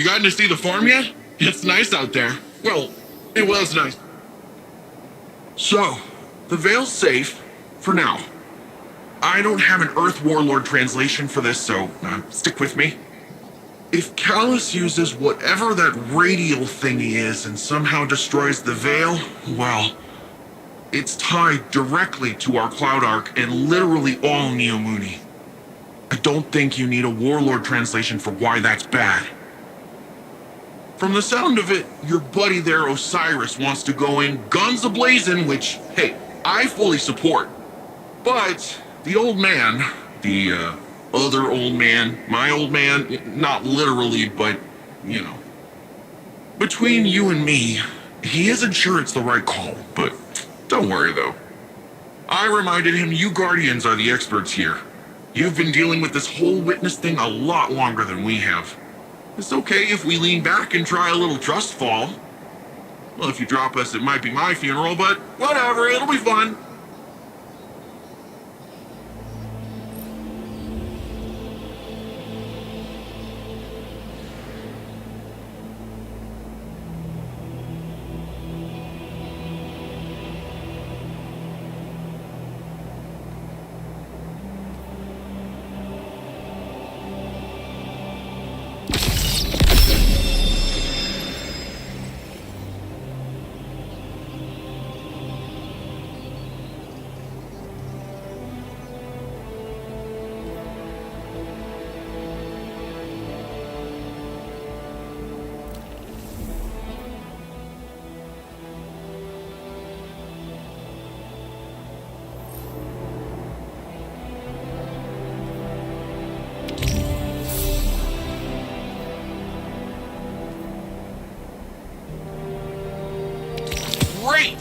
You gotten to see the farm yet? It's nice out there. Well, it was nice. So, the Veil's safe, for now. I don't have an Earth Warlord translation for this, so stick with me. If Callus uses whatever that radial thingy is and somehow destroys the Veil, well, it's tied directly to our Cloud Arc and literally all Neomuni. I don't think you need a Warlord translation for why that's bad. From the sound of it, your buddy there, Osiris, wants to go in guns a-blazing, which, hey, I fully support. But the old man, the other old man, my old man, not literally, but, you know. Between you and me, he isn't sure it's the right call, but don't worry though. I reminded him you Guardians are the experts here. You've been dealing with this whole witness thing a lot longer than we have. It's okay if we lean back and try a little trust fall. Well, if you drop us, it might be my funeral, but whatever, it'll be fun. Great!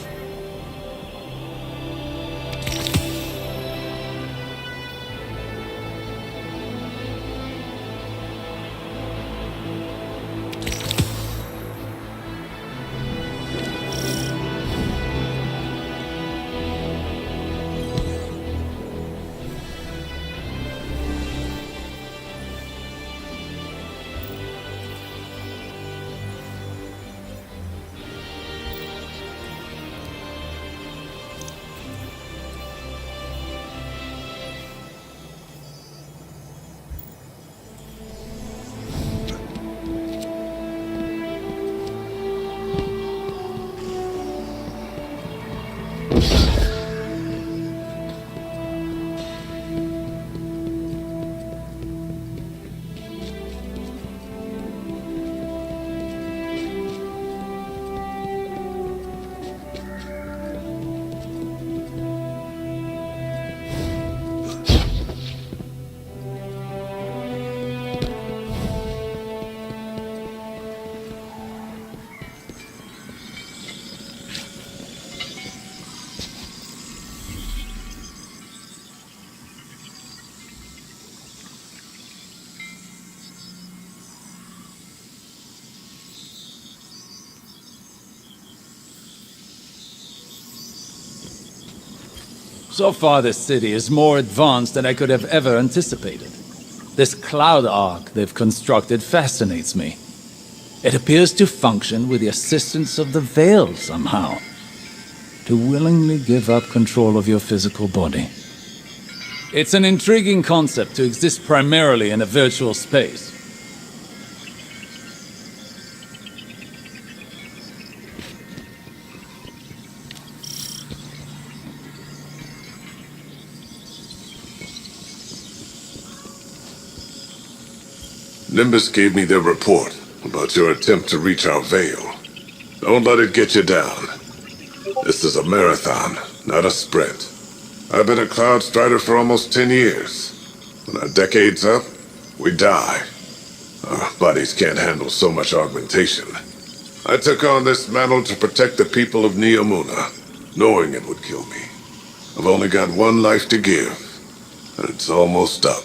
So far, this city is more advanced than I could have ever anticipated. This cloud arc they've constructed fascinates me. It appears to function with the assistance of the Veil somehow. To willingly give up control of your physical body. It's an intriguing concept to exist primarily in a virtual space. Nimbus gave me their report about your attempt to reach our Veil. Don't let it get you down. This is a marathon, not a sprint. I've been a Cloud Strider for almost 10 years. When our decade's up, we die. Our bodies can't handle so much augmentation. I took on this mantle to protect the people of Neomuna, knowing it would kill me. I've only got one life to give, and it's almost up.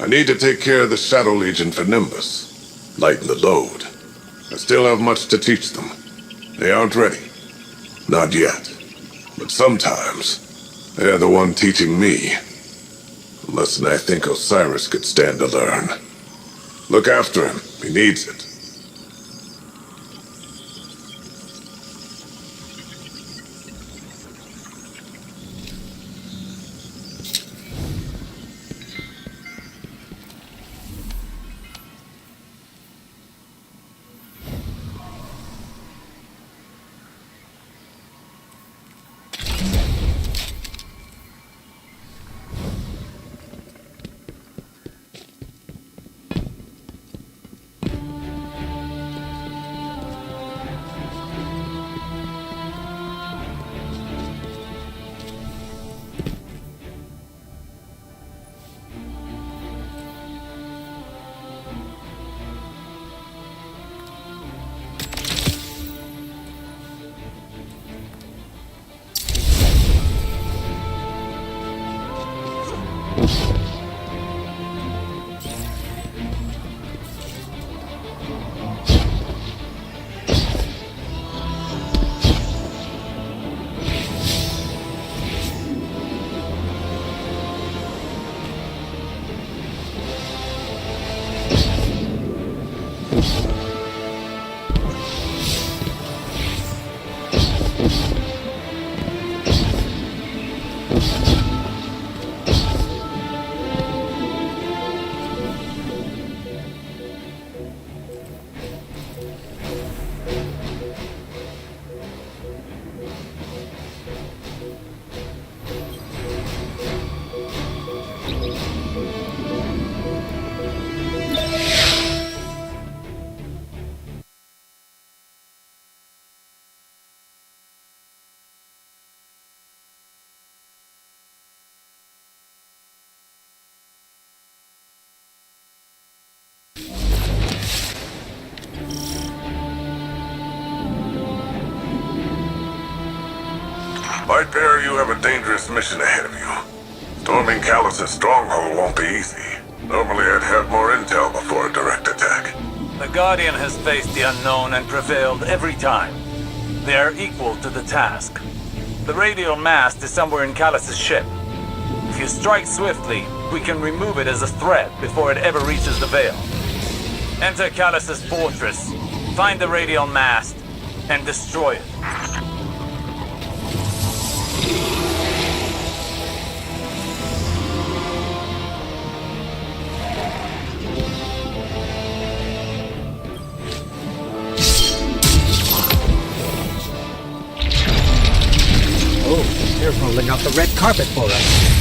I need to take care of the Shadow Legion for Nimbus, lighten the load. I still have much to teach them. They aren't ready. Not yet. But sometimes, they're the one teaching me. A lesson I think Osiris could stand to learn. Look after him. He needs it. Lightbearer, you have a dangerous mission ahead of you. Storming Callus's stronghold won't be easy. Normally I'd have more intel before a direct attack. The Guardian has faced the unknown and prevailed every time. They are equal to the task. The radial mast is somewhere in Callus's ship. If you strike swiftly, we can remove it as a threat before it ever reaches the Veil. Enter Callus's fortress, find the radial mast, and destroy it. They're rolling out the red carpet for us.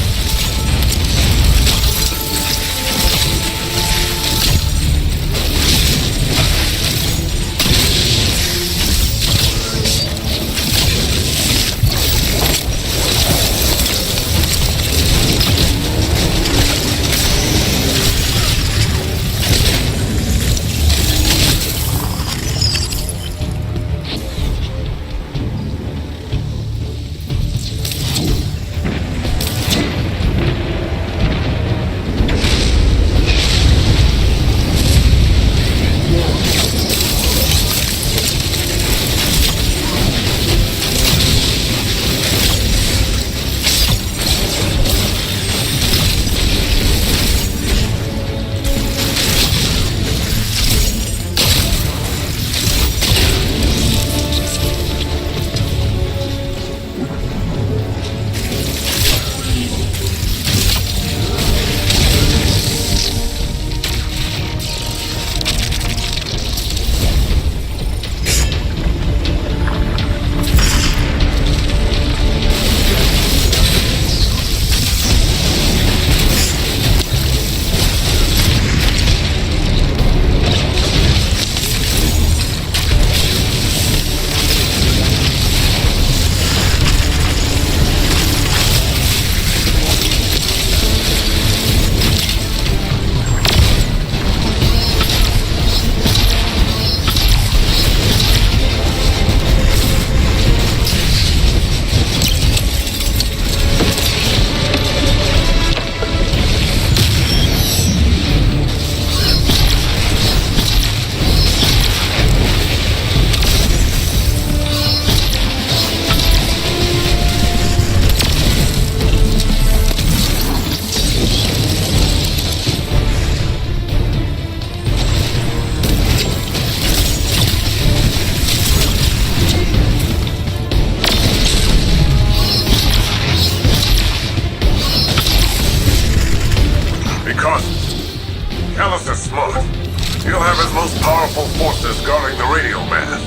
most powerful forces guarding the radio mast.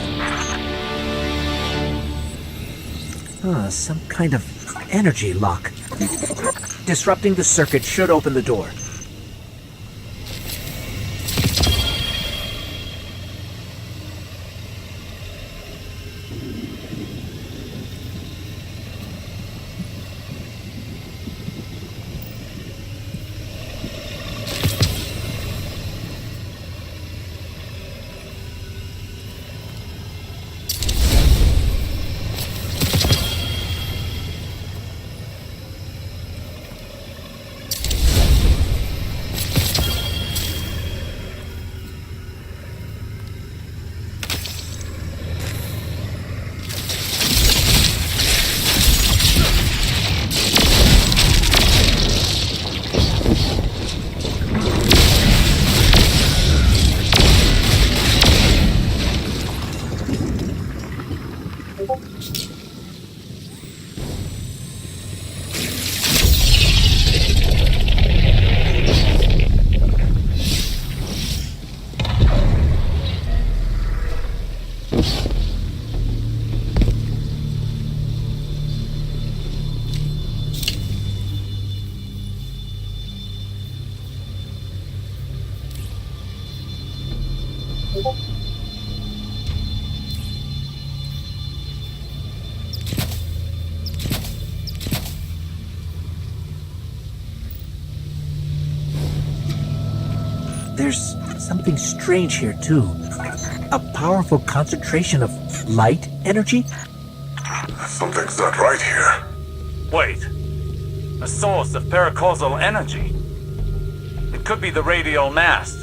Some kind of energy lock. Disrupting the circuit should open the door. There's something strange here, too. A powerful concentration of light energy? Something's not right here. Wait. A source of paracausal energy. It could be the radial mast.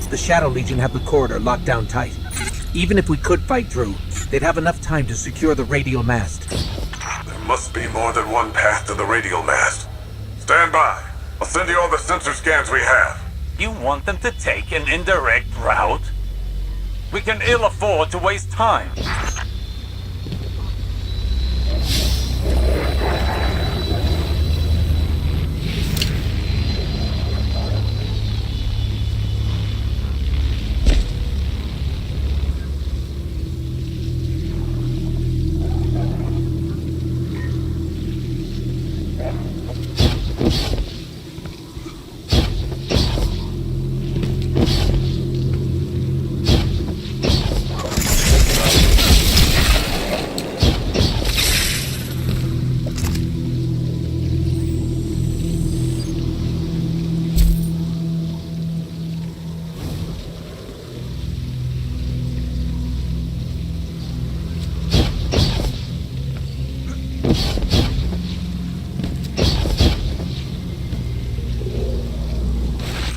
The Shadow Legion have the corridor locked down tight. Even if we could fight through, they'd have enough time to secure the radial mast. There must be more than one path to the radial mast. Stand by. I'll send you all the sensor scans we have. You want them to take an indirect route? We can ill afford to waste time.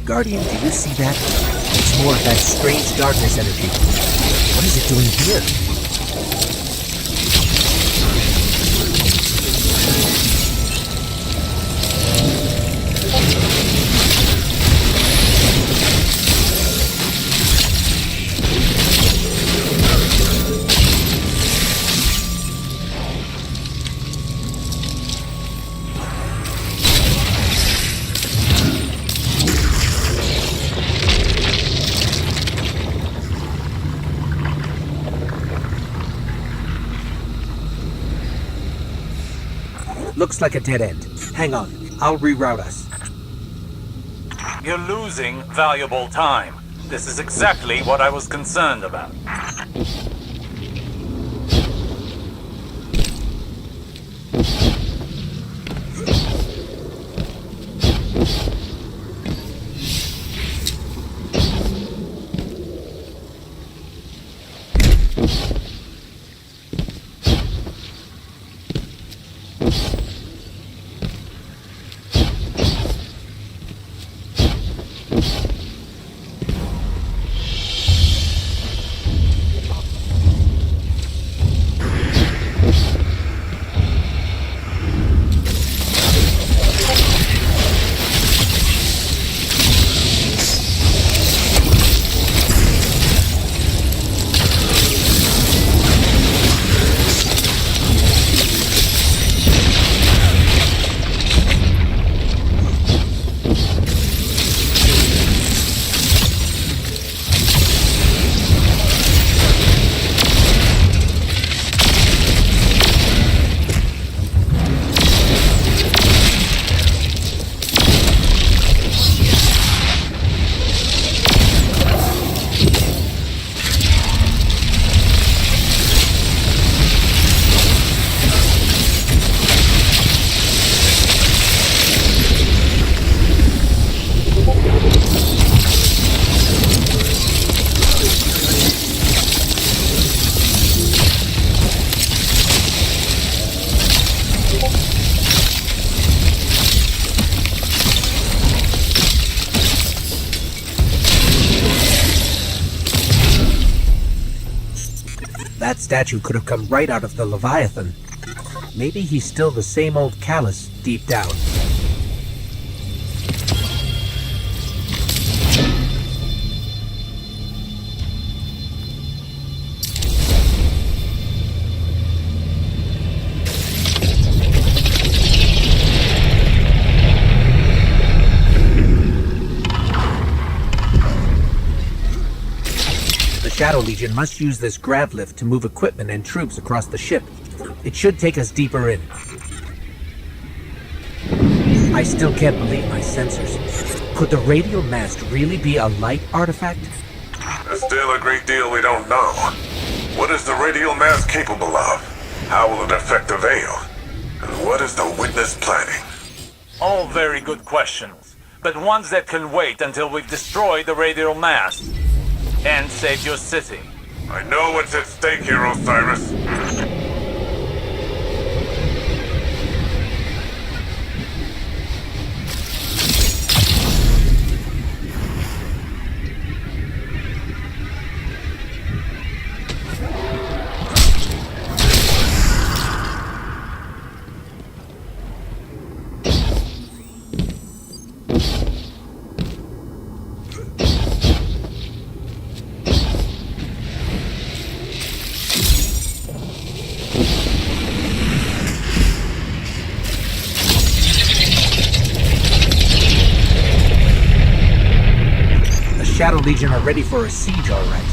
Guardian, do you see that? It's more of that strange darkness energy. What is it doing here? Looks like a dead end. Hang on, I'll reroute us. You're losing valuable time. This is exactly what I was concerned about. That statue could have come right out of the Leviathan. Maybe he's still the same old callous deep down. The Shadow Legion must use this grav lift to move equipment and troops across the ship. It should take us deeper in. I still can't believe my sensors. Could the radial mast really be a light artifact? There's still a great deal we don't know. What is the radial mass capable of? How will it affect the Veil? And what is the Witness planning? All very good questions, but ones that can wait until we've destroyed the radial mast and saved your city. I know what's at stake here, Osiris. Shadow Legion are ready for a siege, all right.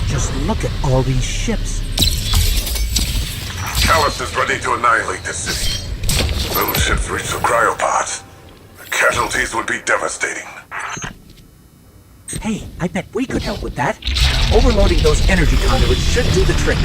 Just look at all these ships. Callus is ready to annihilate this city. Those ships reach the cryopods. The casualties would be devastating. Hey, I bet we could help with that. Overloading those energy conduits should do the trick.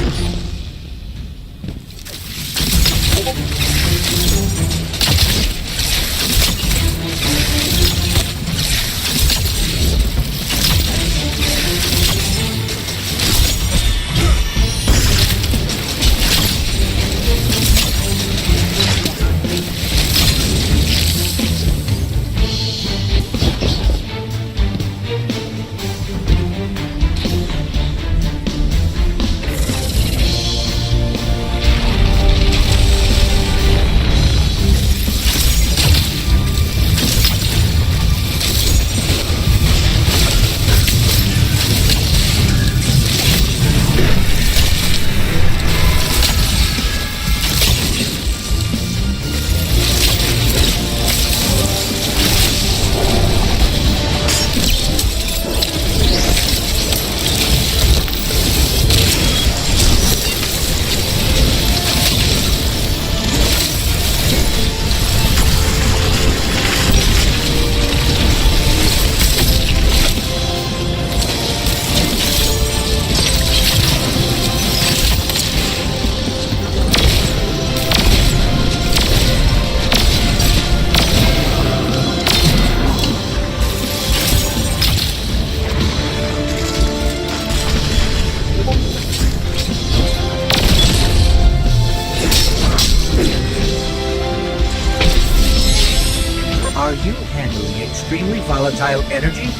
Are you handling extremely volatile energy?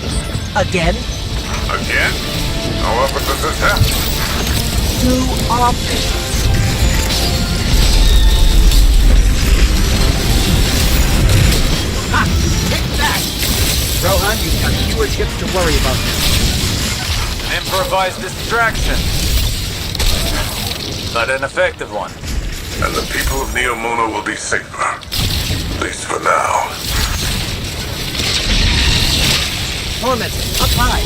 Again? Again? How often does this happen? Too often. Ha! Take that! Rohan, you've got fewer ships to worry about now. Improvised distraction, but an effective one. And the people of Neomuna will be safer. At least for now. Torment, up high!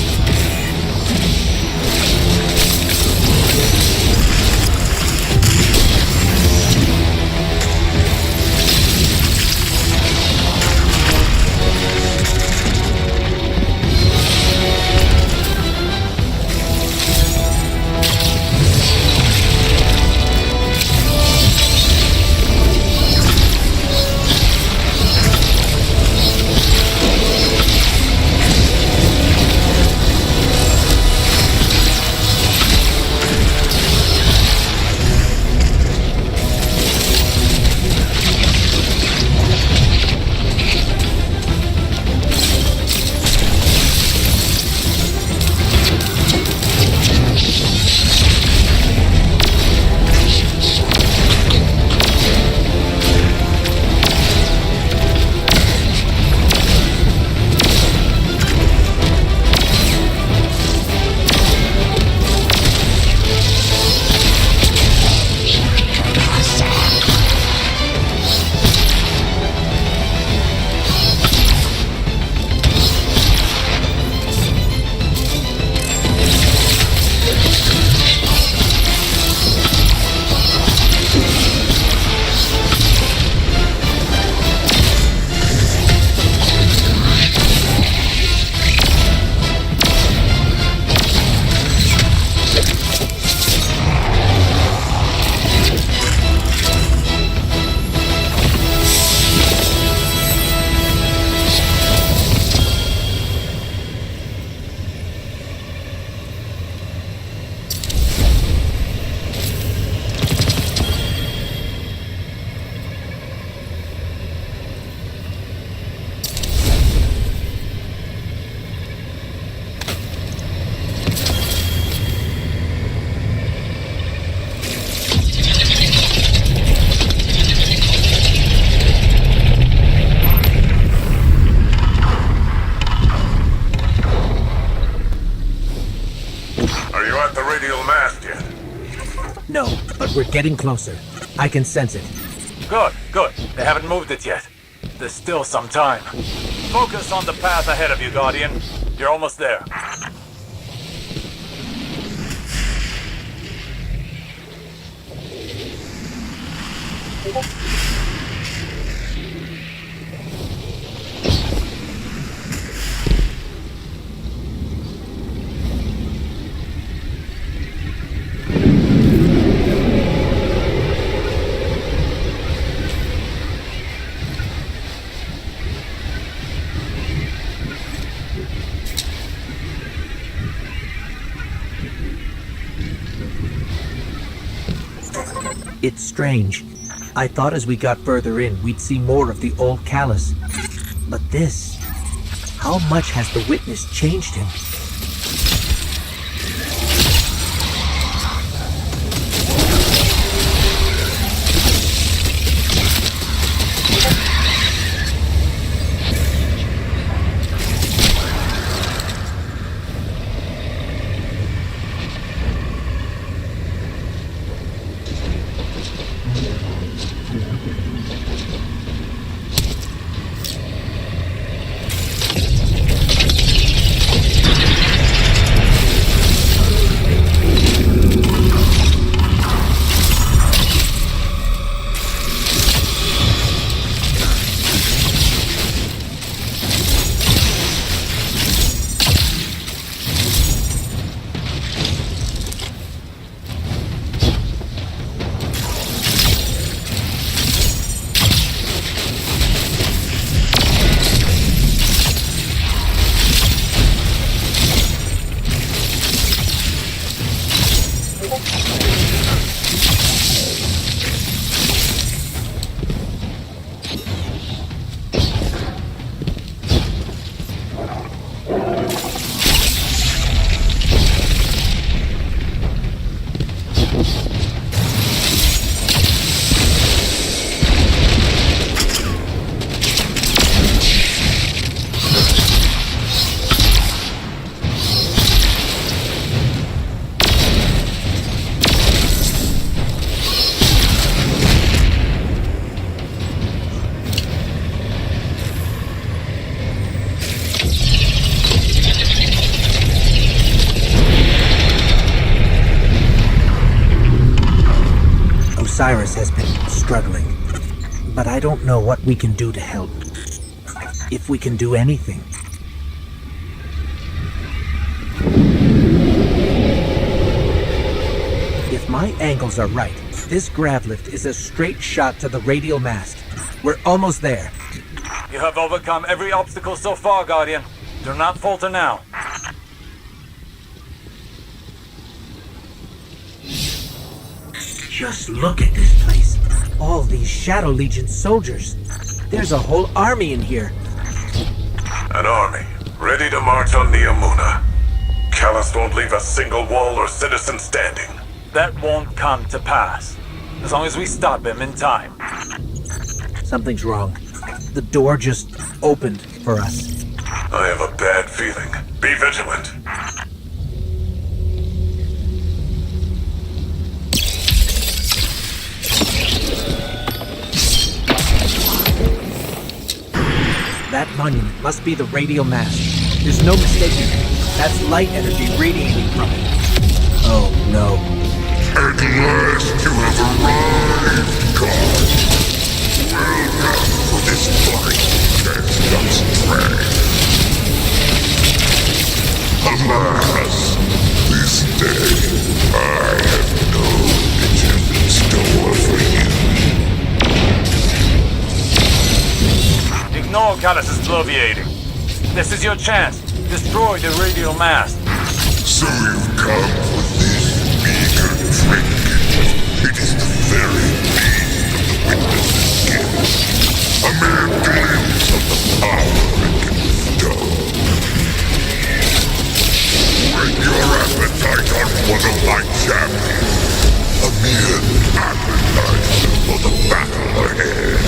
Are you at the radial mast yet? No, but we're getting closer. I can sense it. Good, good. They haven't moved it yet. There's still some time. Focus on the path ahead of you, Guardian. You're almost there. It's strange. I thought as we got further in, we'd see more of the old Callus. But this... How much has the witness changed him? Cyrus has been struggling, but I don't know what we can do to help. If we can do anything. If my angles are right, this grav lift is a straight shot to the radial mast. We're almost there. You have overcome every obstacle so far, Guardian. Do not falter now. Just look at this place. All these Shadow Legion soldiers. There's a whole army in here. An army, ready to march on Neomuna. Callus won't leave a single wall or citizen standing. That won't come to pass. As long as we stop him in time. Something's wrong. The door just opened for us. I have a bad feeling. Be vigilant. That monument must be the radial mast. There's no mistaking it. That's light energy radiating from it. Oh no. At last you have arrived, God. Well done for this fight that's thus dragged. Alas, this day I have no riches in store for you. Ignore Callus's bloviating. This is your chance. Destroy the radial mast. So you've come for this meager trick. It is the very beast of the witness's gift. A mere glimpse of the power it can bestow. Break your appetite on one of my champions. A mere appetizer for the battle ahead.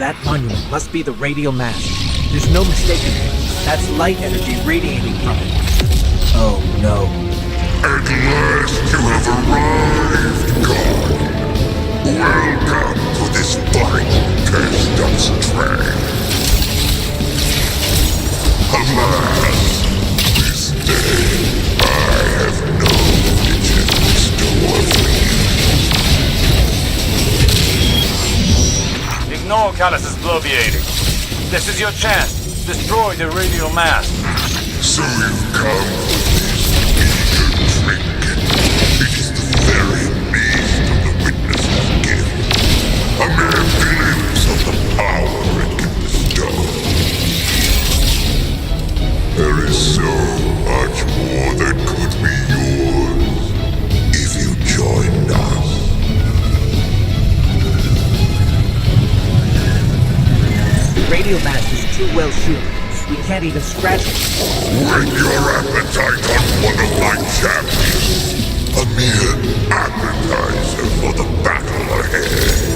That monument must be the radial mast. There's no mistaking it. That's light energy radiating from it. Oh no. At last you have arrived, God. Welcome to this final test of strength. Alas, this day I have no riches in store for you. Ignore Callus's bloviating. This is your chance. Destroy the radial mass. So you've come for this eager drink. It is the very beast of the witness's gift. A mere glimpse of the power it can bestow. There is so much more that could be yours if you joined us. The radial mast is too well shielded. We can't even scratch it. Whet your appetite on one of my champions. A mere appetizer for the battle ahead.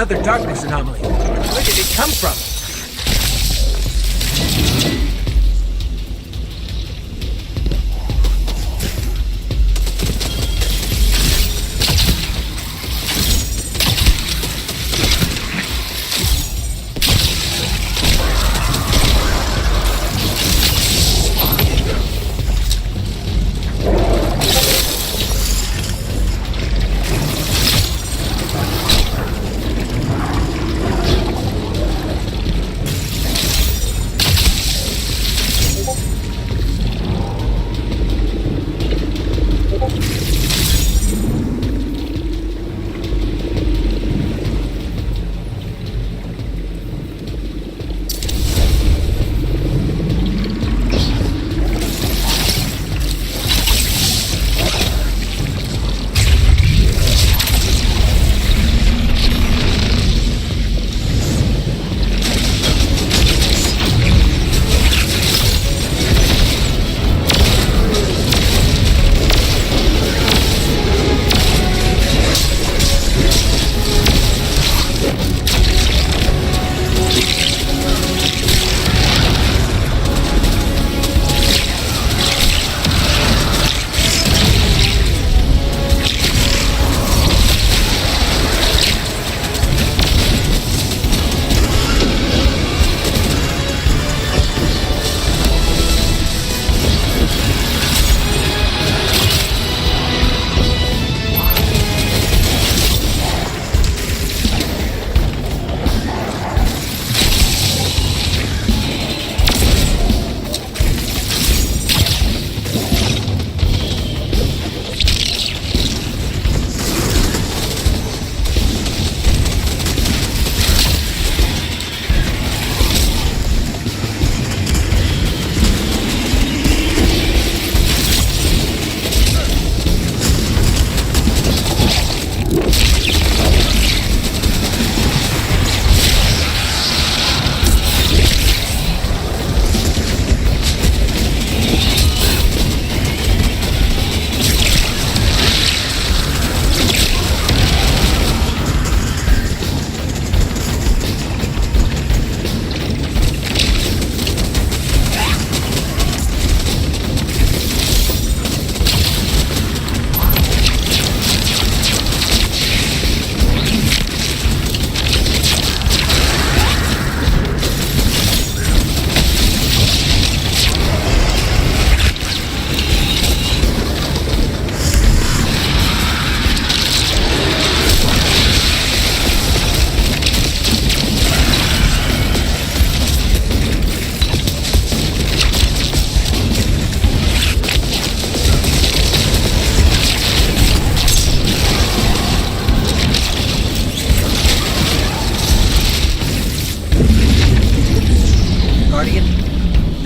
another darkness anomaly. Where did it come from?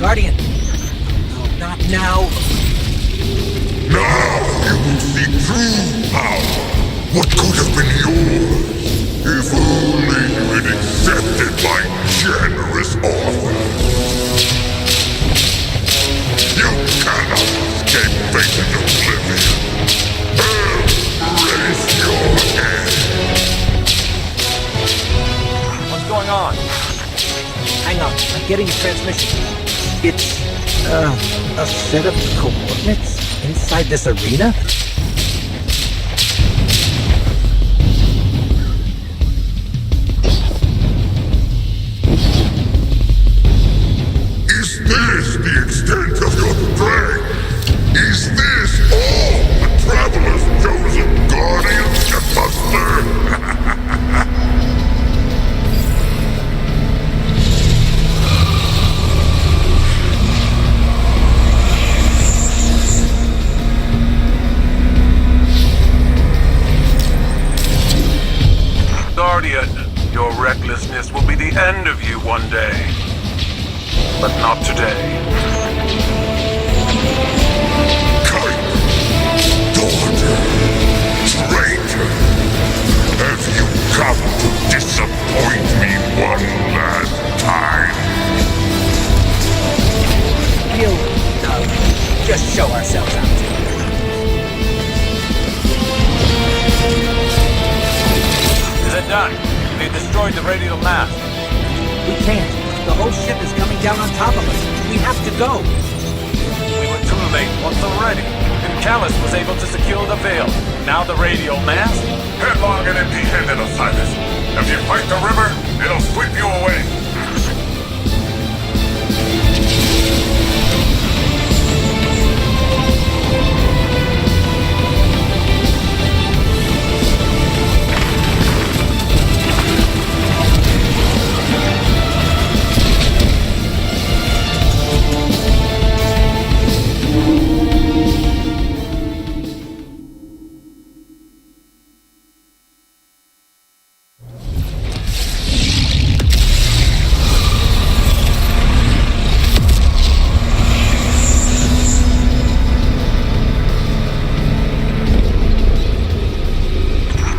Guardian! No, not now! Now you will see true power. What could have been yours if only you had accepted my generous offer. You cannot escape fate and oblivion. Raise your head. What's going on? Hang on, I'm getting a transmission. It's, a set of coordinates inside this arena? Is this the extent of your strength? Is this all the Traveler's chosen guardians can muster? Guardian, your recklessness will be the end of you one day. But not today. Kite, daughter, traitor, have you come to disappoint me one last time? We'll, just show ourselves out. Is it done? You need the destroyed the radial mast. We can't. The whole ship is coming down on top of us. We have to go. We were too late once already. And Callus was able to secure the veil. Now the radial mast? Headlong and empty-handed, Osiris. If you fight the river, it'll sweep you away.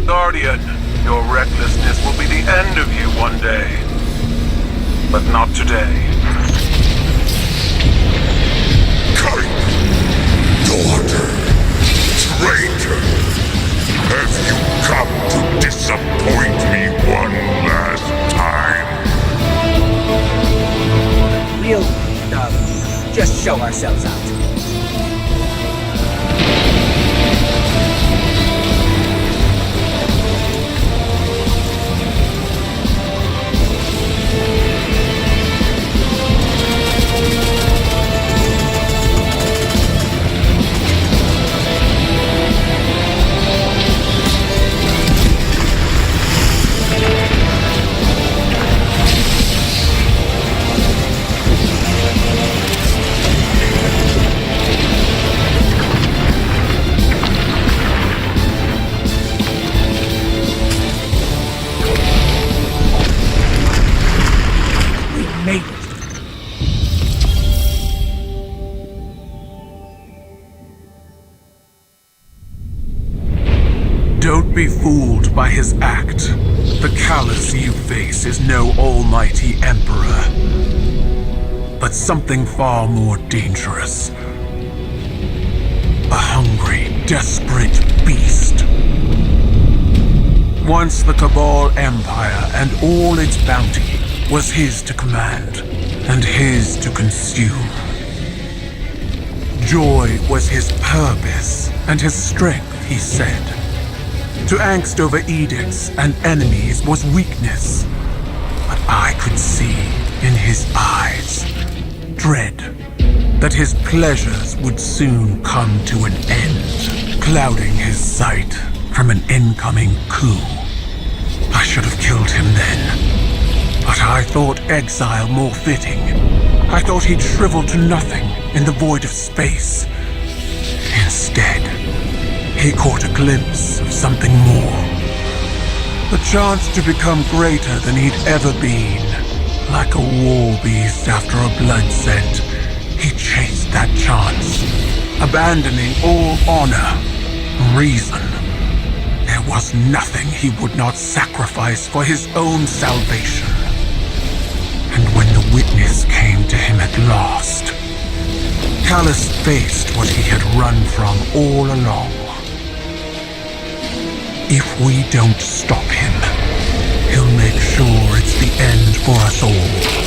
Guardian, your recklessness will be the end of you one day. But not today. Kite! Daughter! Traitor! Have you come to disappoint me one last time? We'll, just show ourselves out. Made it. Don't be fooled by his act. The Callus you face is no almighty emperor, but something far more dangerous. A hungry, desperate beast. Once the Cabal Empire and all its bounty was his to command, and his to consume. Joy was his purpose, and his strength, he said. To angst over edicts and enemies was weakness, but I could see in his eyes dread that his pleasures would soon come to an end, clouding his sight from an incoming coup. I should have killed him then. But I thought exile more fitting. I thought he'd shrivel to nothing in the void of space. Instead, he caught a glimpse of something more. The chance to become greater than he'd ever been. Like a war beast after a blood scent, he chased that chance, abandoning all honor, reason. There was nothing he would not sacrifice for his own salvation. And when the witness came to him at last, Callus faced what he had run from all along. If we don't stop him, he'll make sure it's the end for us all.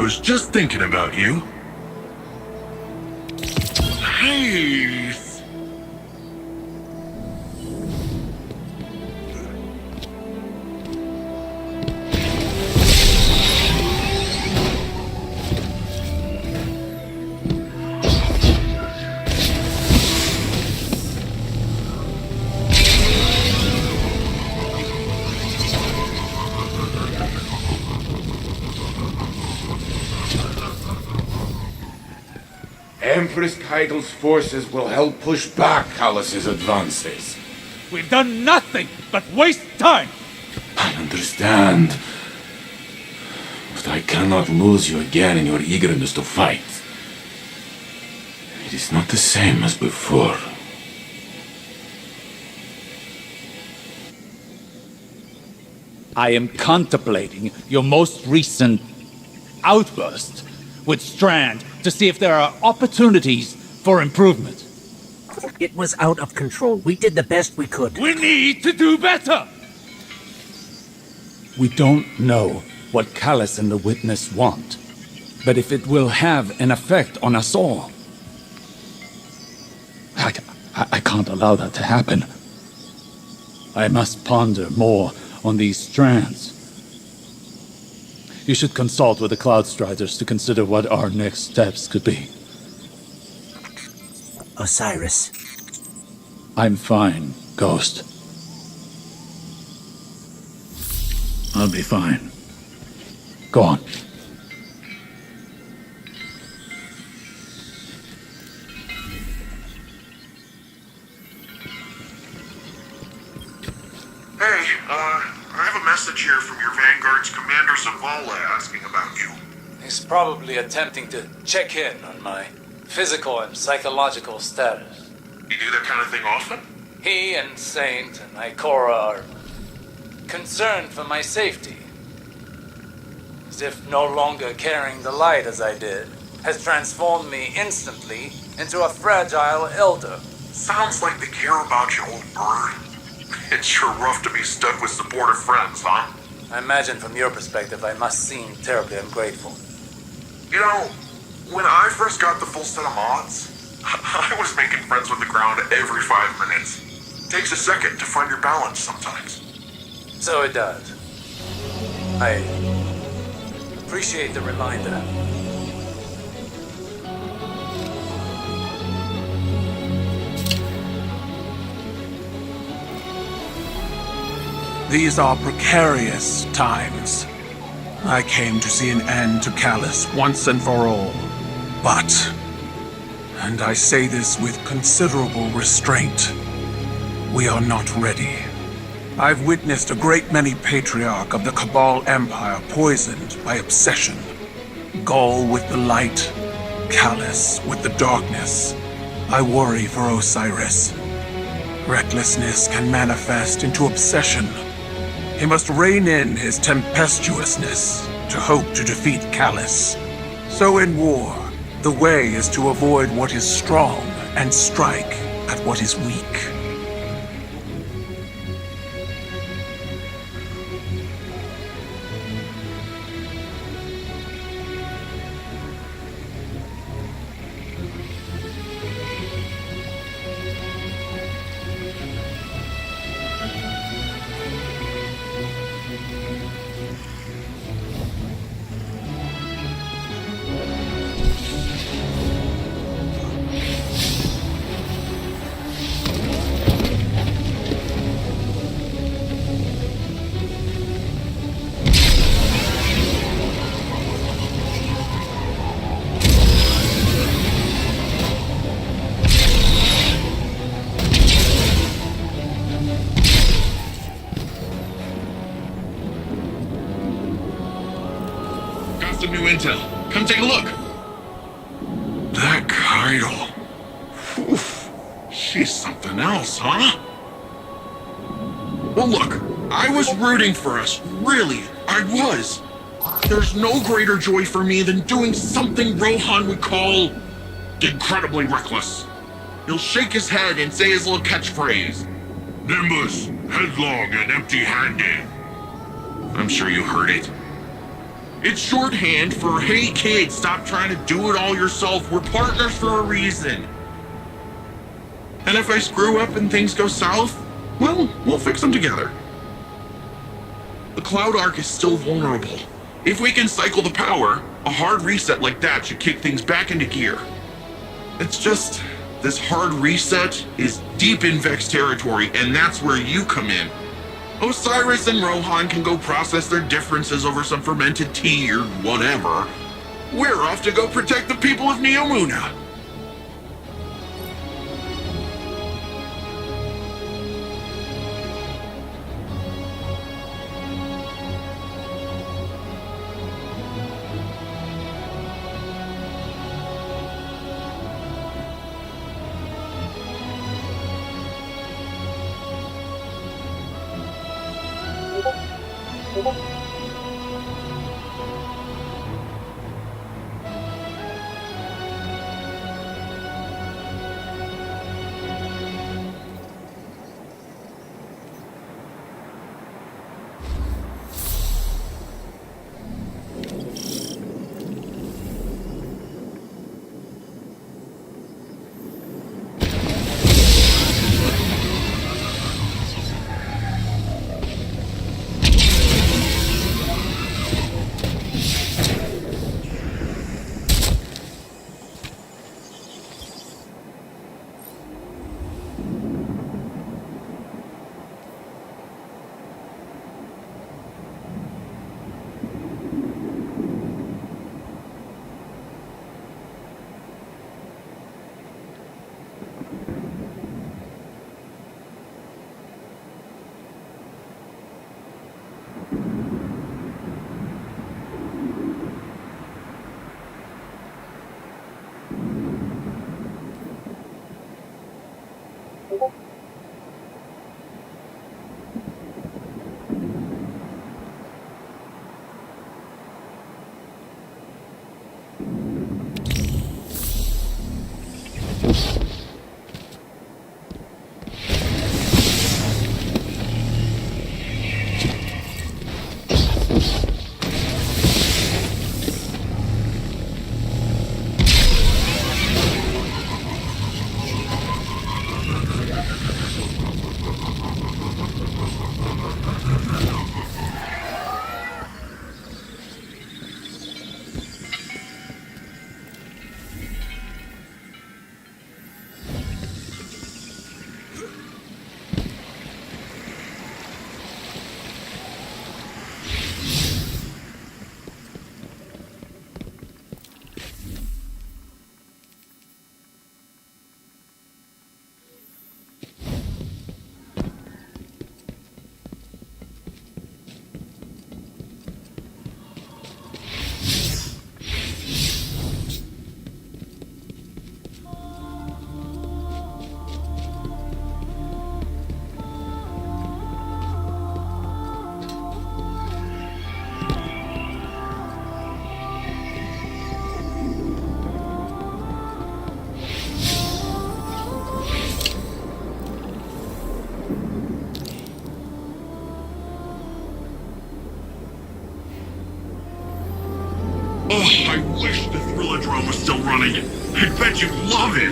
I was just thinking about you. Nice! Empress Keigel's forces will help push back Callus's advances. We've done nothing but waste time! I understand. But I cannot lose you again in your eagerness to fight. It is not the same as before. I am contemplating your most recent outburst with Strand to see if there are opportunities for improvement. It was out of control. We did the best we could. We need to do better! We don't know what Callus and the Witness want, but if it will have an effect on us all, I can't allow that to happen. I must ponder more on these strands. You should consult with the Cloud Striders to consider what our next steps could be. Osiris. I'm fine, Ghost. I'll be fine. Go on. Hey, I have a message here from your Vanguard's Commander Zavala asking about you. He's probably attempting to check in on my physical and psychological status. You do that kind of thing often? He and Saint and Ikora are concerned for my safety. As if no longer carrying the light as I did has transformed me instantly into a fragile elder. Sounds like they care about you, old bird. It's sure rough to be stuck with supportive friends, huh? I imagine from your perspective I must seem terribly ungrateful. You know, when I first got the full set of mods, I was making friends with the ground every 5 minutes. Takes a second to find your balance sometimes. So it does. I appreciate the reminder. These are precarious times. I came to see an end to Callus once and for all. But, and I say this with considerable restraint, we are not ready. I've witnessed a great many patriarch of the Cabal Empire poisoned by obsession. Gaul with the light, Callus with the darkness. I worry for Osiris. Recklessness can manifest into obsession. He must rein in his tempestuousness to hope to defeat Callus. So in war, the way is to avoid what is strong and strike at what is weak. Some new intel. Come take a look. That Keitel. Oof. She's something else, huh? Well, look. I was rooting for us. Really, I was. There's no greater joy for me than doing something Rohan would call incredibly reckless. He'll shake his head and say his little catchphrase. Nimbus, headlong and empty-handed. I'm sure you heard it. It's shorthand for, hey kid, stop trying to do it all yourself. We're partners for a reason. And if I screw up and things go south, well, we'll fix them together. The Cloud Arc is still vulnerable. If we can cycle the power, a hard reset like that should kick things back into gear. It's just, this hard reset is deep in Vex territory, and that's where you come in. Osiris and Rohan can go process their differences over some fermented tea or whatever. We're off to go protect the people of Neomuna. Oh, I wish the Thrillodrome was still running. I bet you'd love it.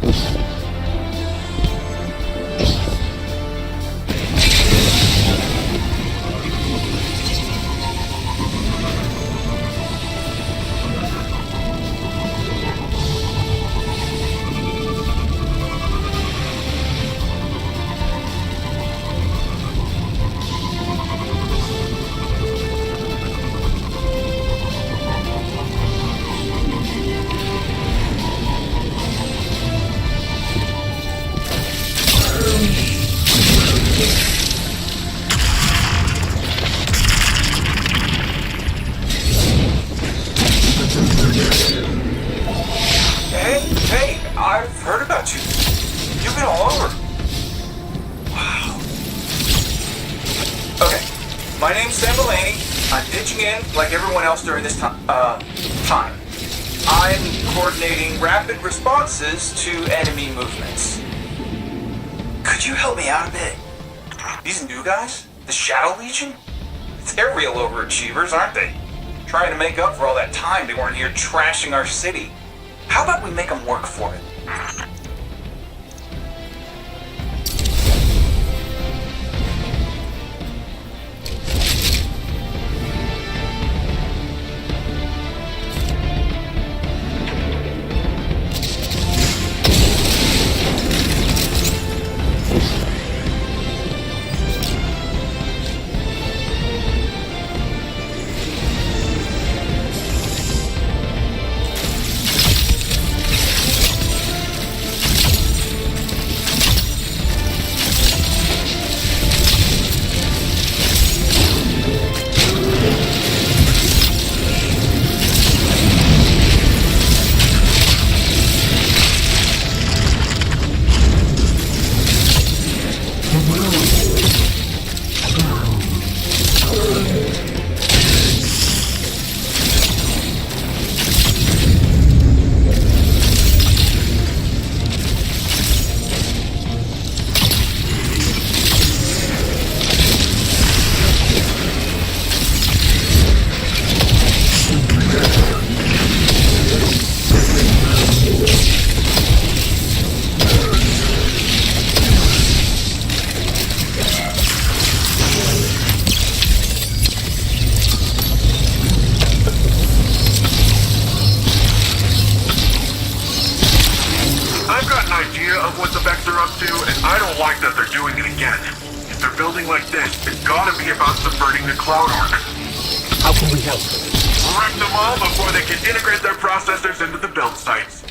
You Hey, I've heard about you. You've been all over. Wow. Okay, my name's Sam Delaney. I'm pitching in like everyone else during this time. I'm coordinating rapid responses to enemy movements. Could you help me out a bit? These new guys, the Shadow Legion, they're real overachievers, aren't they? Trying to make up for all that time they weren't here trashing our city. How about we make them work for it? How can we help? Wreck them all before they can integrate their processors into the build sites.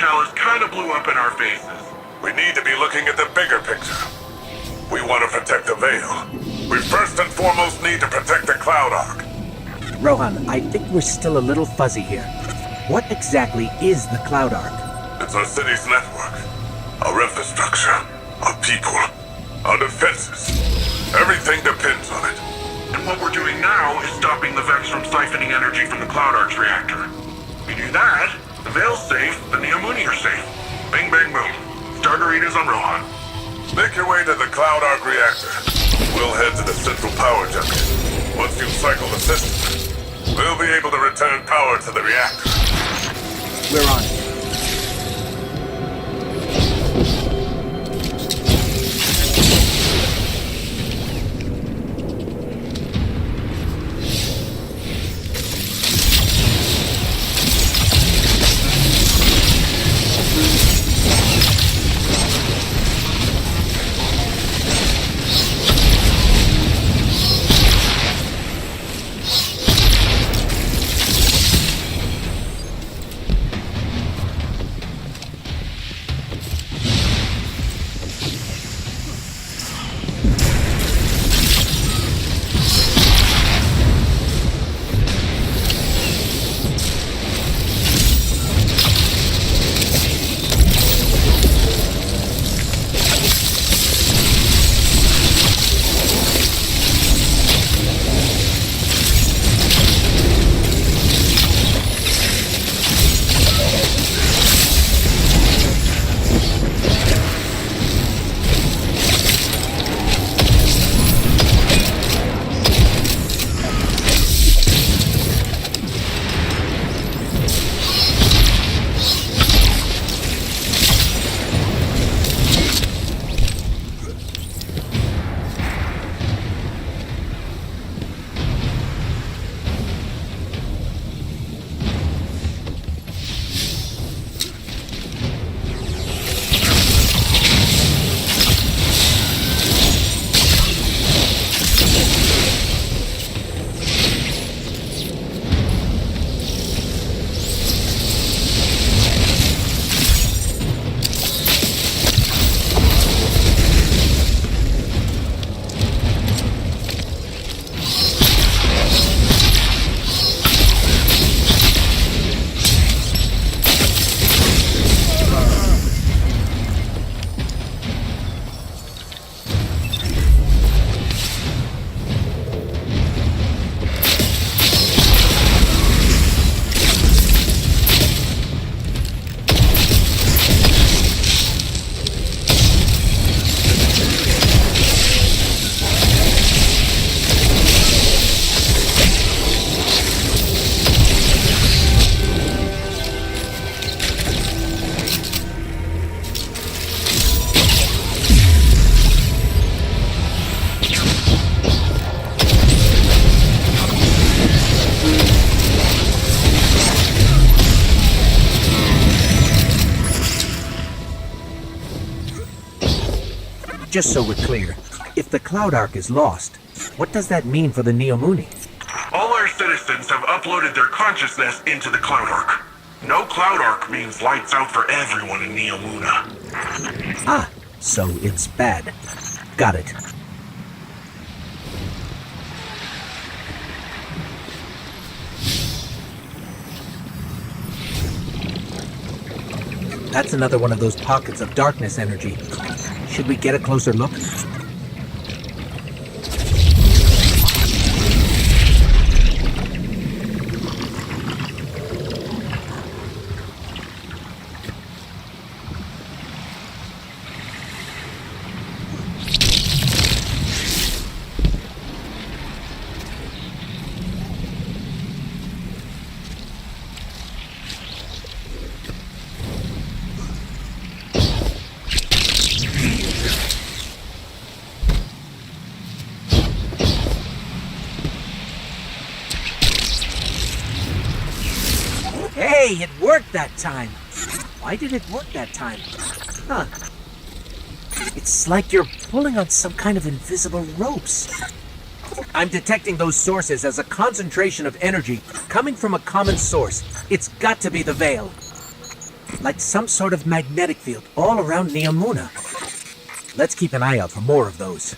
Callus kinda blew up in our faces. We need to be looking at the bigger picture. We want to protect the Veil. We first and foremost need to protect the Cloud Ark. Rohan, I think we're still a little fuzzy here. What exactly is the Cloud Ark? It's our city's network, our infrastructure, our people, our defenses. Everything depends on it. And what we're doing now is stopping the Vex from siphoning energy from the Cloud Ark's reactor. We do that, the Veil's safe, the Neomuni are safe. Bang, bang, boom. Starter readers on Rohan. Make your way to the Cloud Ark reactor. We'll head to the central power junction. Once you've cycled the system, we'll be able to return power to the reactor. We're on. Just so we're clear, if the Cloud Ark is lost, what does that mean for the Neomuni? All our citizens have uploaded their consciousness into the Cloud Ark. No Cloud Ark means lights out for everyone in Neomuna. Ah, so it's bad. Got it. That's another one of those pockets of darkness energy. Should we get a closer look? Hey, it worked that time! Why did it work that time? Huh. It's like you're pulling on some kind of invisible ropes. I'm detecting those sources as a concentration of energy coming from a common source. It's got to be the Veil. Like some sort of magnetic field all around Neomuna. Let's keep an eye out for more of those.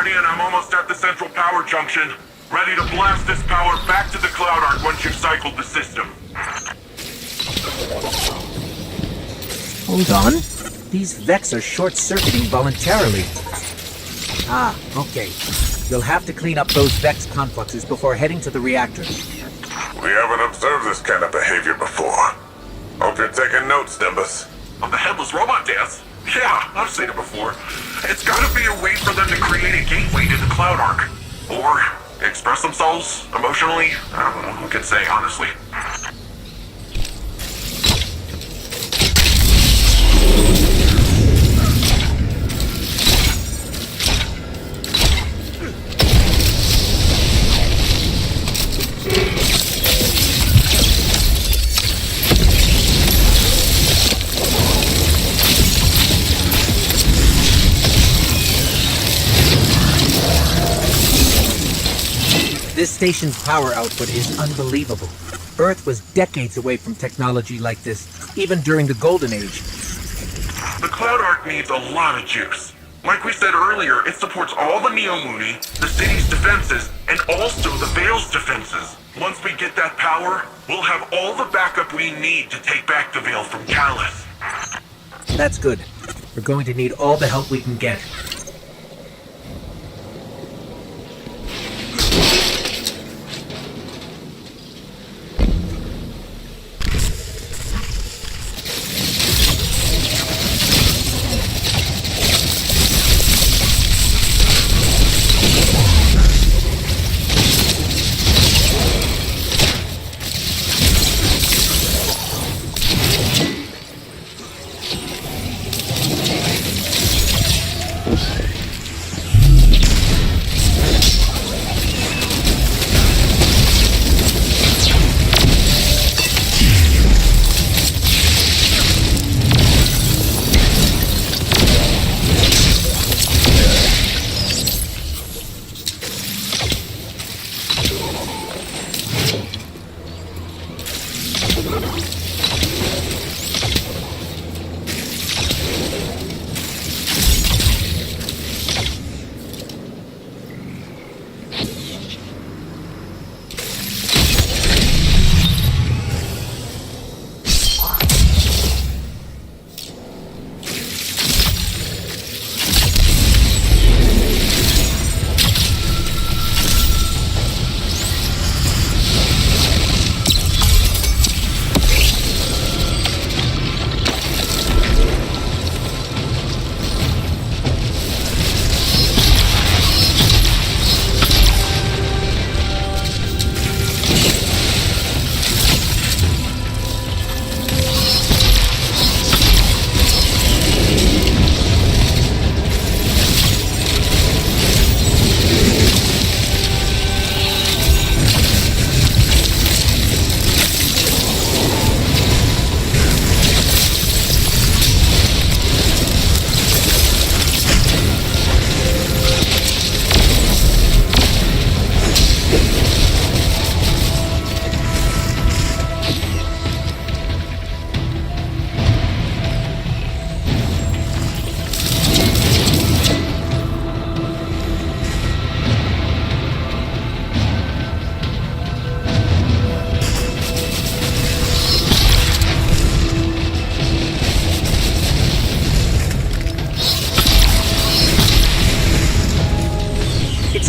Guardian, I'm almost at the central power junction. Ready to blast this power back to the Cloud Arc once you've cycled the system. Hold on. These Vex are short-circuiting voluntarily. Ah, okay. You'll have to clean up those Vex confluxes before heading to the reactor. We haven't observed this kind of behavior before. Hope you're taking notes, Nimbus. On the headless robot dance? Yeah, I've seen it before. It's gotta be a way for them to create a gateway to the Cloud Arc. Or express themselves emotionally. I don't know who could say, honestly. This station's power output is unbelievable. Earth was decades away from technology like this, even during the Golden Age. The Cloud Arc needs a lot of juice. Like we said earlier, it supports all the Neomuni, the city's defenses, and also the Veil's defenses. Once we get that power, we'll have all the backup we need to take back the Veil from Callus. That's good. We're going to need all the help we can get.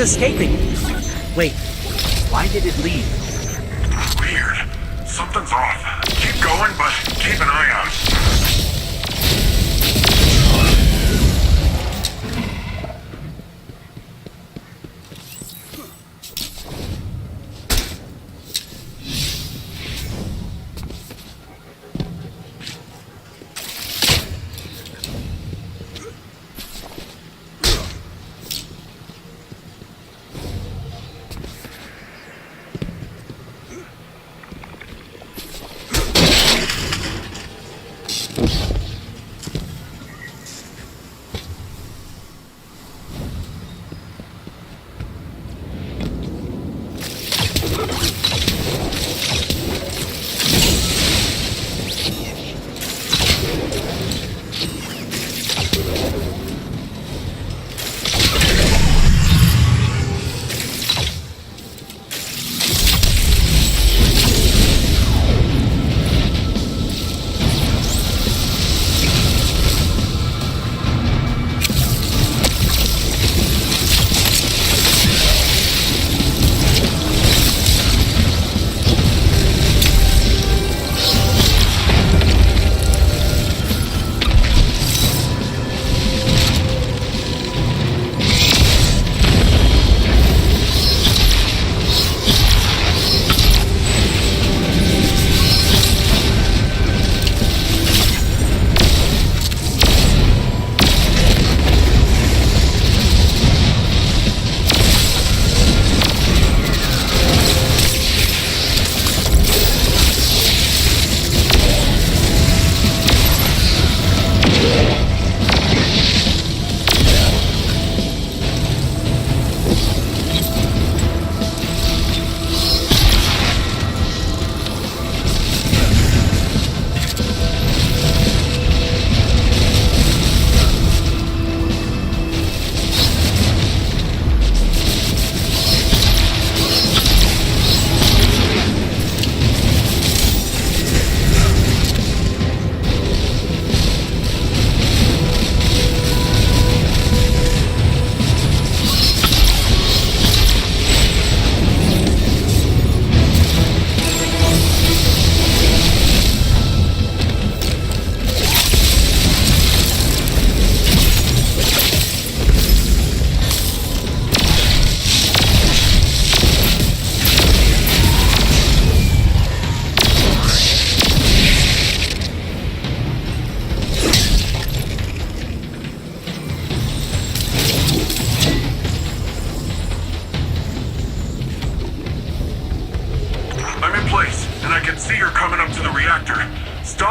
It's escaping. Wait, why did it leave? Weird. Something's off. Keep going, but keep an eye out.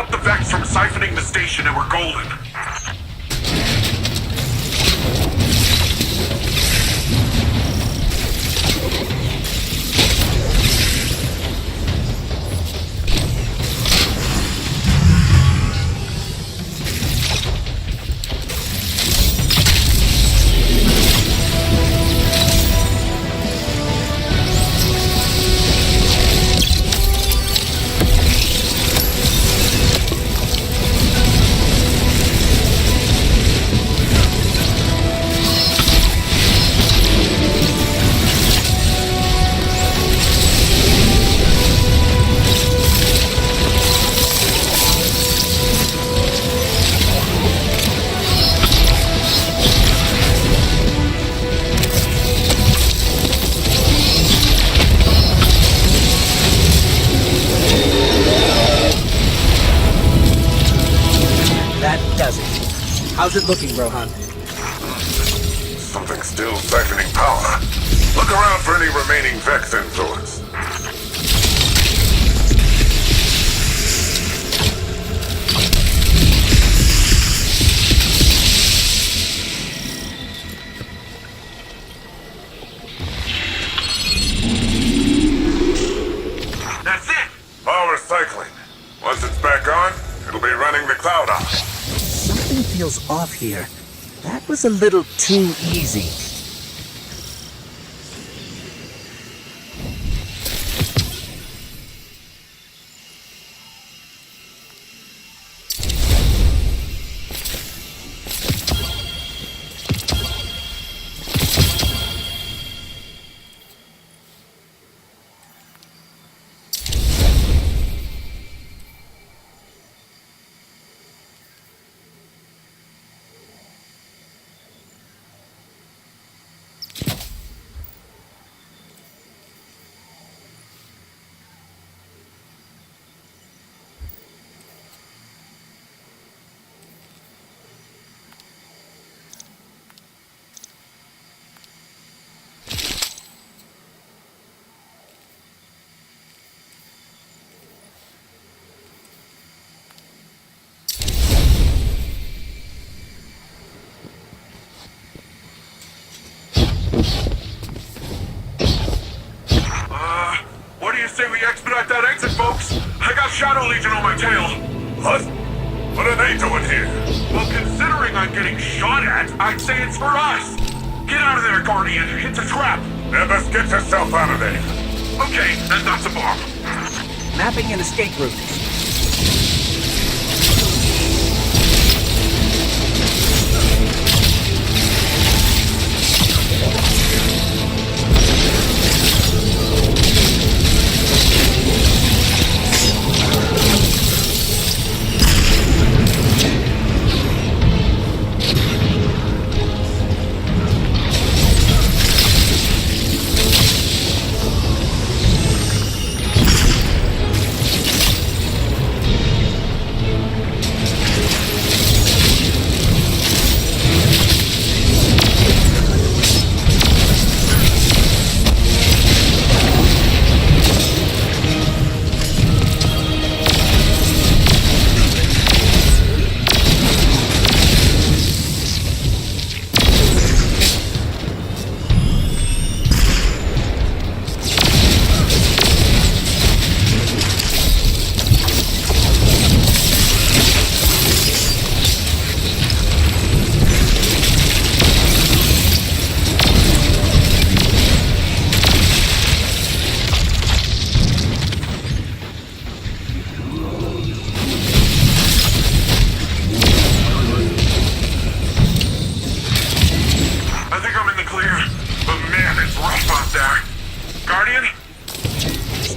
stopped the Vex from siphoning the station and we're golden. How's it looking, Rohan? Something still siphoning power. Look around for any remaining Vex influence. That's it! Power cycling. Once it's back on, it'll be running the cloud off. Something feels off here. That was a little too easy. What do you say we expedite that exit, folks? I got Shadow Legion on my tail. What? What are they doing here? Well, considering I'm getting shot at, I'd say it's for us. Get out of there, Guardian. It's a trap. Nimbus, get yourself out of there. Okay, and that's a bomb. Mapping an escape route.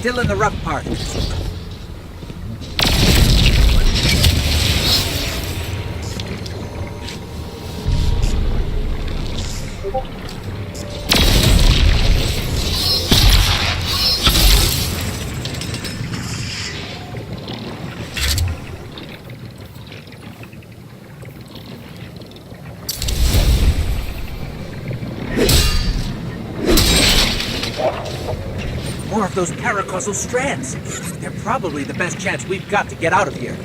Still in the rough part. More of those paracausal strands. They're probably the best chance we've got to get out of here.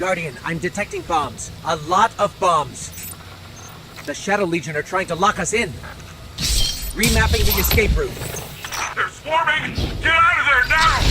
Guardian, I'm detecting bombs. A lot of bombs. The Shadow Legion are trying to lock us in. Remapping the escape route. They're swarming! Get out of there now!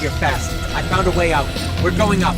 here fast. I found a way out. We're going up.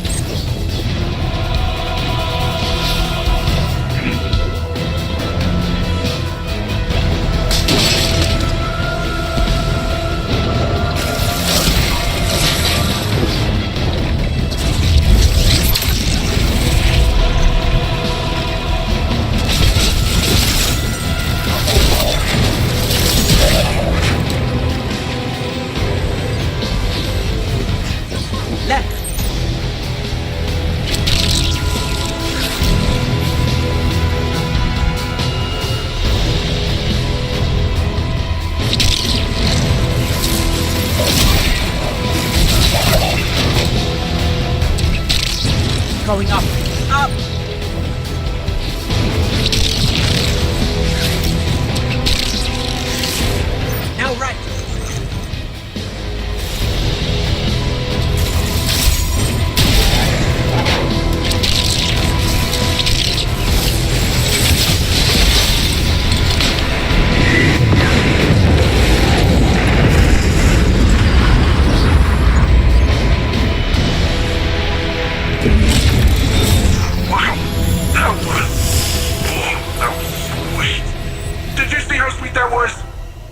Going up. Up! Now right.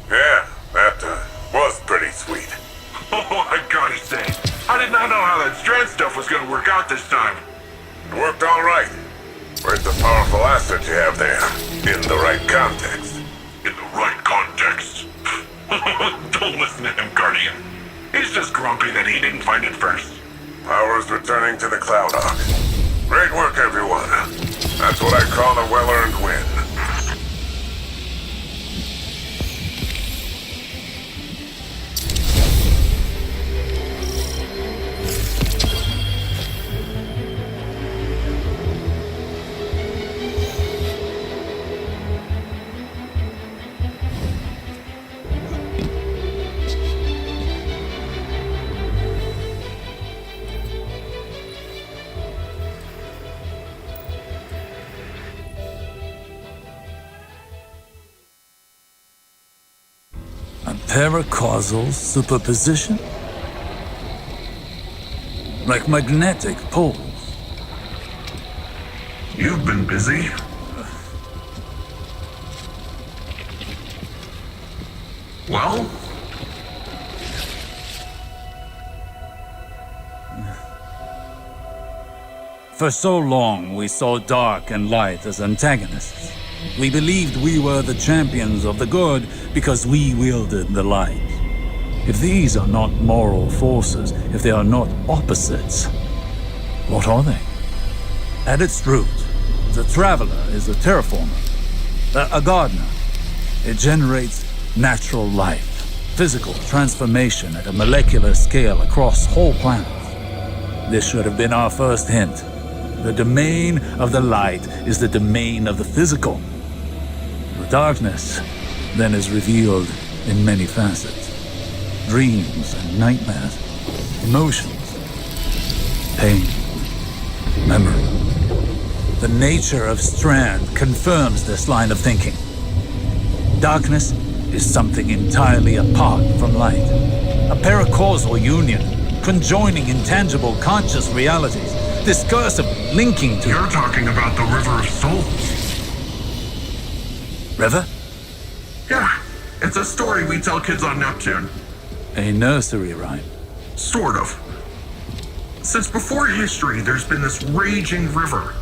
Yeah, that was pretty sweet. Oh, I gotta say, I did not know how that strand stuff was gonna work out this time. It worked all right. Where's the powerful asset you have there? In the right context. In the right context. Don't listen to him, Guardian. He's just grumpy that he didn't find it first. Power's returning to the Cloud Ark. Great work, everyone. That's what I call a well-earned win. Paracausal superposition? Like magnetic poles. You've been busy. Well? For so long, we saw dark and light as antagonists. We believed we were the champions of the good because we wielded the light. If these are not moral forces, if they are not opposites, what are they? At its root, the Traveler is a terraformer, a gardener. It generates natural life, physical transformation at a molecular scale across whole planets. This should have been our first hint. The domain of the light is the domain of the physical. The darkness then is revealed in many facets. Dreams and nightmares, emotions, pain, memory. The nature of Strand confirms this line of thinking. Darkness is something entirely apart from light. A paracausal union, conjoining intangible conscious realities, discursively linking to... You're talking about the River of Souls. River? Yeah, it's a story we tell kids on Neptune. A nursery rhyme. Sort of. Since before history, there's been this raging river.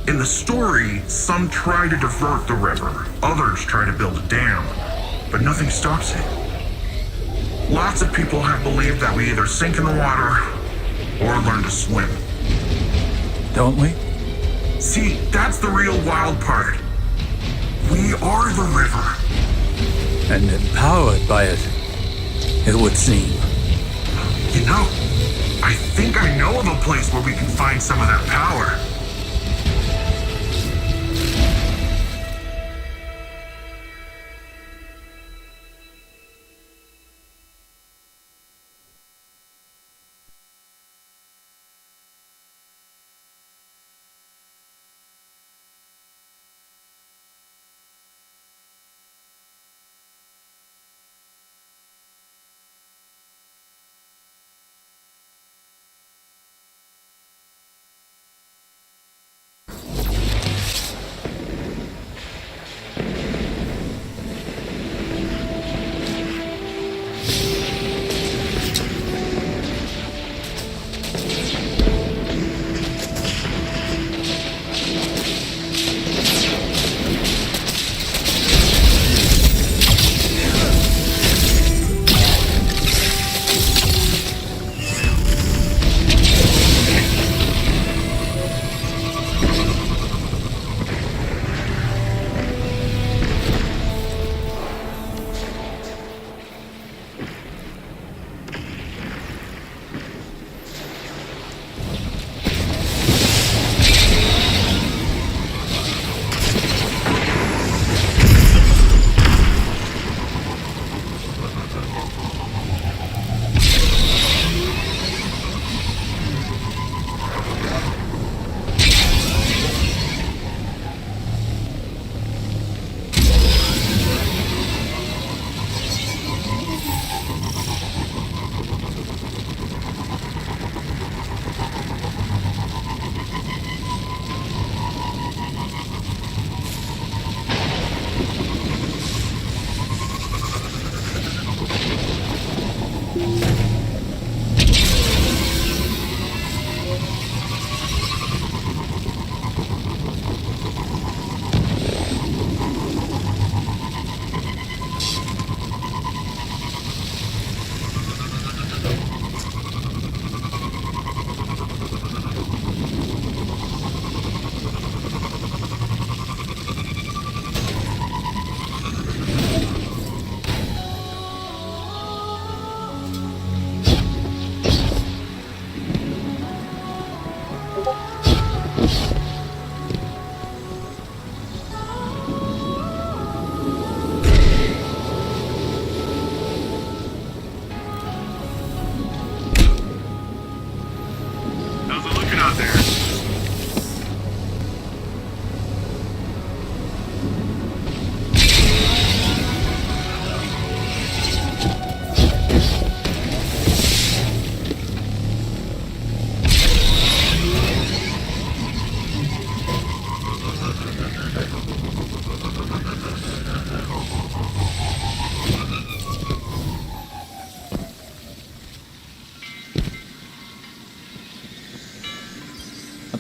In the story, some try to divert the river, others try to build a dam, but nothing stops it. Lots of people have believed that we either sink in the water or learn to swim. Don't we? See, that's the real wild part. We are the river. And empowered by it, it would seem. You know, I think I know of a place where we can find some of that power.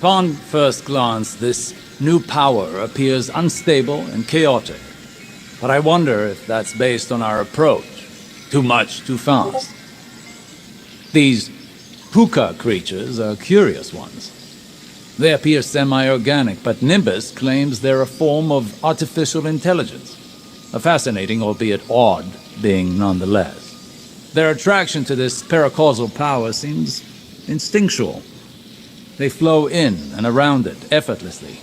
Upon first glance, this new power appears unstable and chaotic. But I wonder if that's based on our approach. Too much, too fast. These puka creatures are curious ones. They appear semi-organic, but Nimbus claims they're a form of artificial intelligence. A fascinating, albeit odd, being nonetheless. Their attraction to this paracausal power seems instinctual. They flow in and around it effortlessly,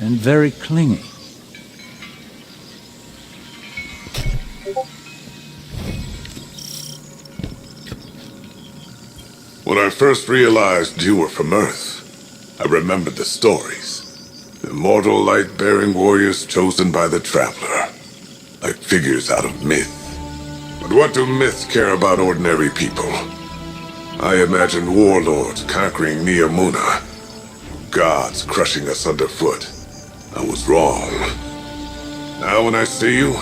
and very clingy. When I first realized you were from Earth, I remembered the stories. Immortal light-bearing warriors chosen by the Traveler, like figures out of myth. But what do myths care about ordinary people? I imagined warlords conquering Neomuna, gods crushing us underfoot. I was wrong. Now when I see you,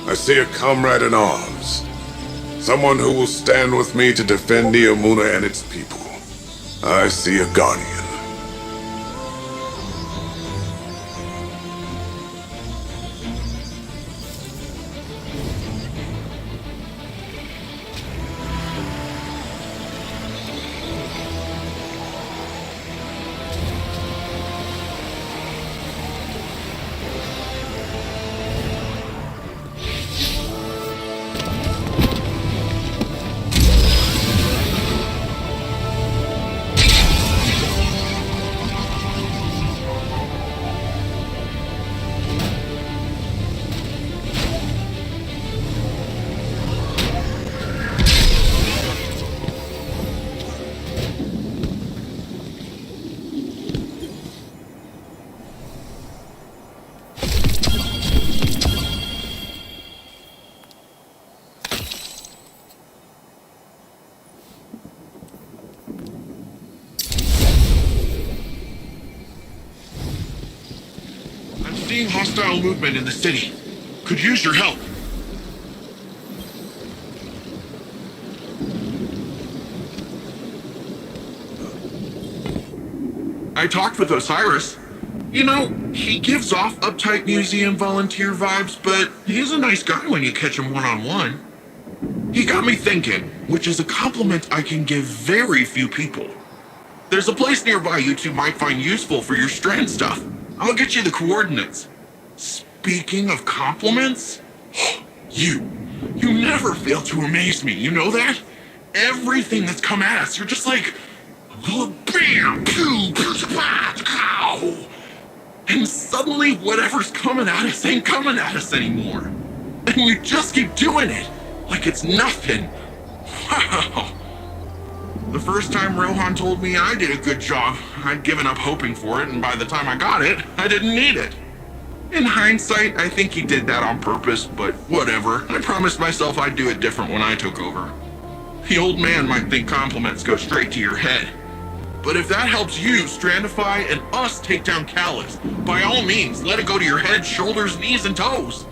I see a comrade in arms. Someone who will stand with me to defend Neomuna and its people. I see a guardian. Seeing hostile movement in the city. Could use your help. I talked with Osiris. You know, he gives off uptight museum volunteer vibes, but he's a nice guy when you catch him one-on-one. He got me thinking, which is a compliment I can give very few people. There's a place nearby you two might find useful for your strand stuff. I'll get you the coordinates. Speaking of compliments, you never fail to amaze me, you know that? Everything that's come at us, you're just like, bam, pew, ow! And suddenly whatever's coming at us ain't coming at us anymore. And you just keep doing it, like it's nothing. Wow. The first time Rohan told me I did a good job, I'd given up hoping for it, and by the time I got it, I didn't need it. In hindsight, I think he did that on purpose, but whatever. I promised myself I'd do it different when I took over. The old man might think compliments go straight to your head. But if that helps you strandify and us take down Callus, by all means, let it go to your head, shoulders, knees, and toes.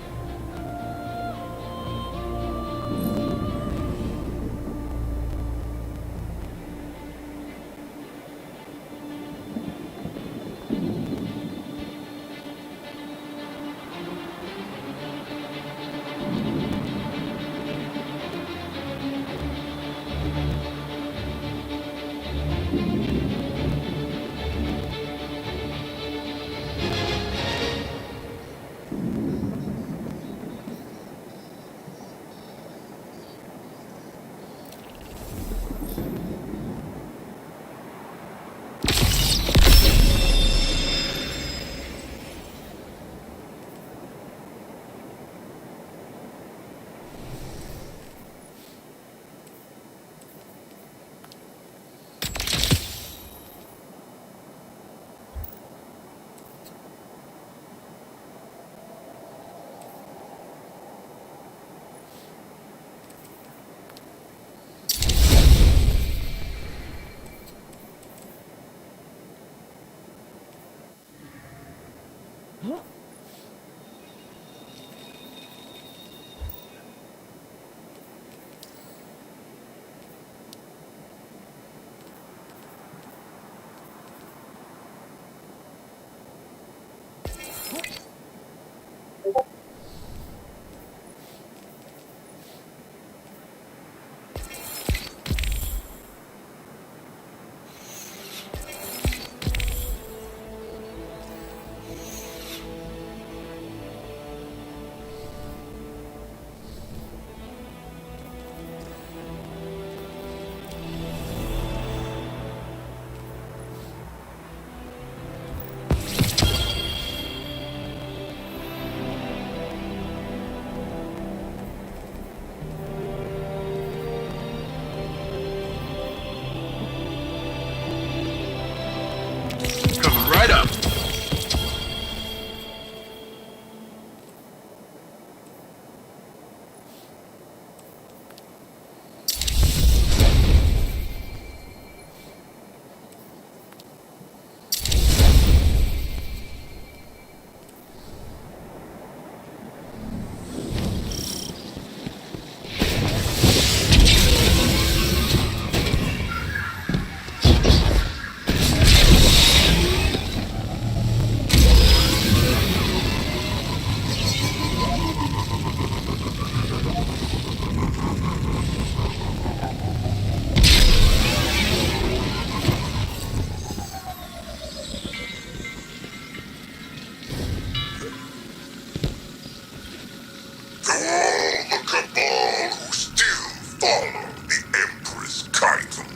cabal who still follow the Empress Kaitel.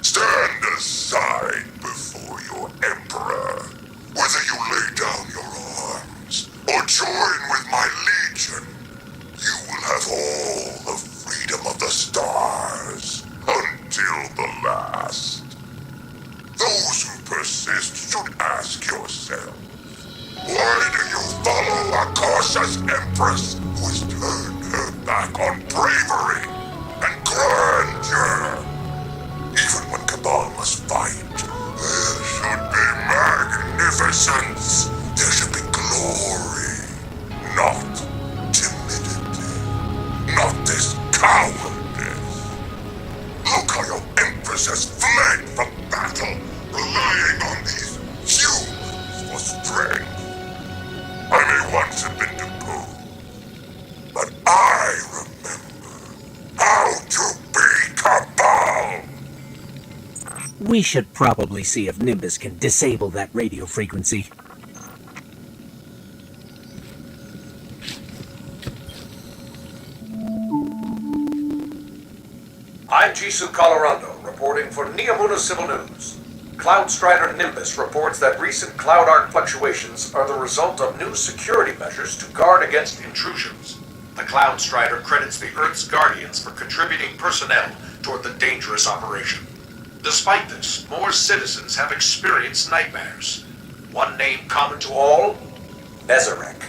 Stand aside before your Emperor. Whether you lay down your arms or join with my legion, you will have all the freedom of the stars until the last. Those who persist should ask yourself, why do you follow a cautious Empress who has turned her back on bravery and grandeur? Even when Cabal must fight, there should be magnificence. There should be glory, not timidity, not this cowardice. Look how your Empress has fled from battle, relying on these humans for strength. I may once have been deposed, but I remember how to be Cabal. We should probably see if Nimbus can disable that radio frequency. I'm Jisoo Colorado, reporting for Neomuna Civil News. Cloud Strider Nimbus reports that recent cloud arc fluctuations are the result of new security measures to guard against intrusions. The Cloud Strider credits the Earth's Guardians for contributing personnel toward the dangerous operation. Despite this, more citizens have experienced nightmares. One name common to all? Nezarek.